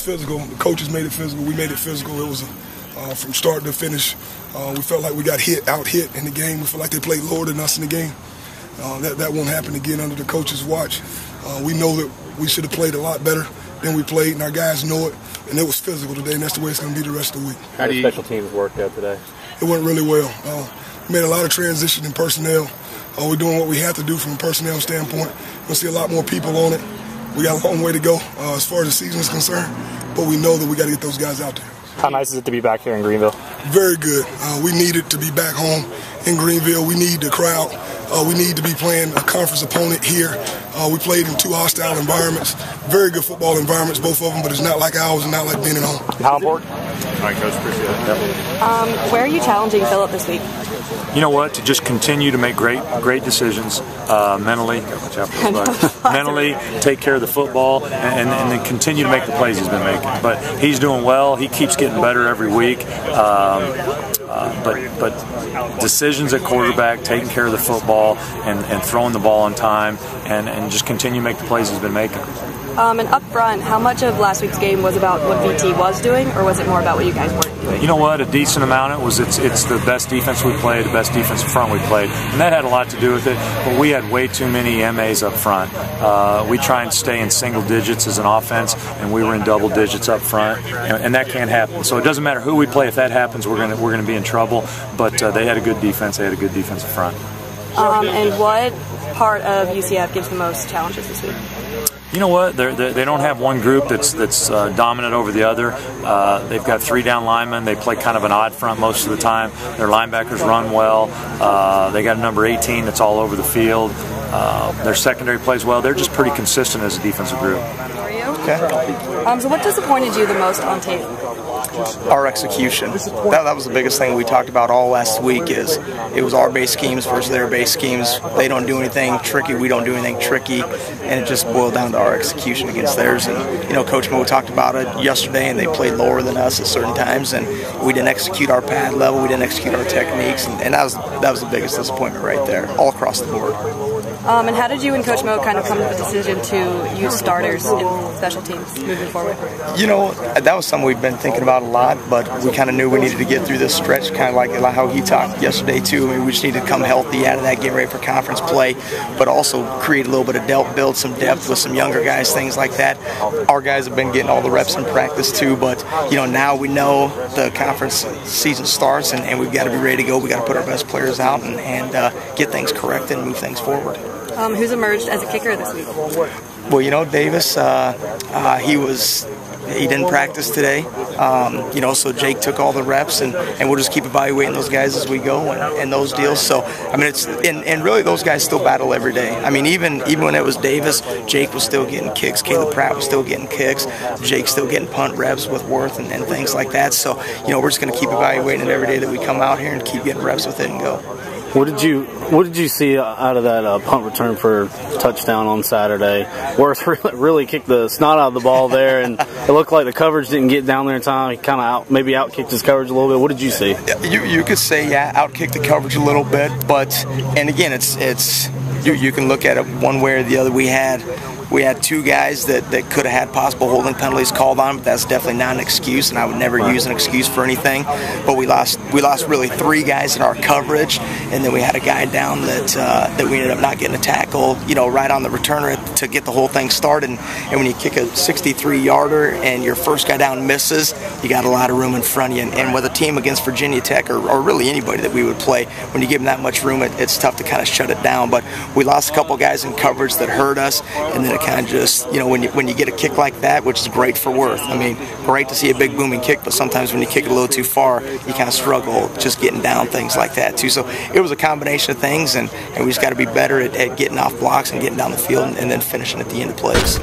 physical. The coaches made it physical. We made it physical. It was from start to finish. We felt like we got out-hit in the game. We felt like they played lower than us in the game. That won't happen again under the coach's watch. We know that we should have played a lot better than we played, and our guys know it. And it was physical today, and that's the way it's going to be the rest of the week. How do you special teams work out today? It went really well. We made a lot of transition in personnel. We're doing what we have to do from a personnel standpoint. We'll see a lot more people on it. We got a long way to go as far as the season is concerned, but we know that we got to get those guys out there. How nice is it to be back here in Greenville? Very good. We needed to be back home in Greenville. We need the crowd. We need to be playing a conference opponent here. We played in two hostile environments, very good football environments, both of them, but it's not like ours and not like being at home. How important? All right, Coach, appreciate it. Yep. Where are you challenging Phillip this week? You know what? To just continue to make great decisions mentally, take care of the football, and then continue to make the plays he's been making. But he's doing well. He keeps getting better every week. But decisions at quarterback, taking care of the football, and throwing the ball on time, and just continue to make the plays he's been making. And up front, how much of last week's game was about what VT was doing, or was it more about what you guys weren't doing? You know what? A decent amount. It's the best defense we played, the best defensive front we played, and that had a lot to do with it. But we had way too many MAs up front. We try and stay in single digits as an offense, and we were in double digits up front, and that can't happen. So it doesn't matter who we play. If that happens, we're gonna be in trouble. But they had a good defense. They had a good defensive front. And what part of UCF gives the most challenges this week? You know what? They don't have one group that's dominant over the other. They've got 3 down linemen. They play kind of an odd front most of the time. Their linebackers run well. They got a number 18 that's all over the field. Their secondary plays well. They're just pretty consistent as a defensive group. Are you? Okay. So what disappointed you the most on tape? Our execution. That was the biggest thing we talked about all last week. Is it was our base schemes versus their base schemes. They don't do anything tricky. We don't do anything tricky, and it just boiled down to our execution against theirs. And Coach Mo talked about it yesterday, and they played lower than us at certain times, and we didn't execute our pad level. We didn't execute our techniques, and that was the biggest disappointment right there, all across the board. And how did you and Coach Mo kind of come to the decision to use starters in special teams moving forward? That was something we've been thinking about a lot, but we kind of knew we needed to get through this stretch, kind of like how he talked yesterday too. I mean, we just needed to come healthy out of that, get ready for conference play, but also create a little bit of build some depth with some younger guys, things like that. Our guys have been getting all the reps in practice too, but now we know the conference season starts, and we've got to be ready to go. We got to put our best players out and get things corrected and move things forward. Who's emerged as a kicker this week? Well, Davis, he didn't practice today. So Jake took all the reps, and we'll just keep evaluating those guys as we go and those deals. So, I mean, and really those guys still battle every day. I mean, even when it was Davis, Jake was still getting kicks. Caleb Pratt was still getting kicks. Jake's still getting punt reps with Worth and things like that. So, we're just going to keep evaluating it every day that we come out here and keep getting reps with it and go. What did you see out of that punt return for touchdown on Saturday? Worth really kicked the snot out of the ball there, and it looked like the coverage didn't get down there in time. He kind of outkicked his coverage a little bit. What did you see? You could say outkicked the coverage a little bit, and again, it's you can look at it one way or the other. We had 2 guys that could have had possible holding penalties called on, but that's definitely not an excuse, and I would never use an excuse for anything. But we lost really 3 guys in our coverage, and then we had a guy down that we ended up not getting a tackle, right on the returner to get the whole thing started. And when you kick a 63-yarder and your first guy down misses, you got a lot of room in front of you. And with a team against Virginia Tech or really anybody that we would play, when you give them that much room, it's tough to kind of shut it down. But we lost a couple guys in coverage that hurt us, and then it kind of just, when you get a kick like that, which is great for Worth. I mean, great to see a big booming kick, but sometimes when you kick it a little too far, you kind of struggle just getting down, things like that too. So it was a combination of things, and we just got to be better at getting off blocks and getting down the field and then finishing at the end of plays.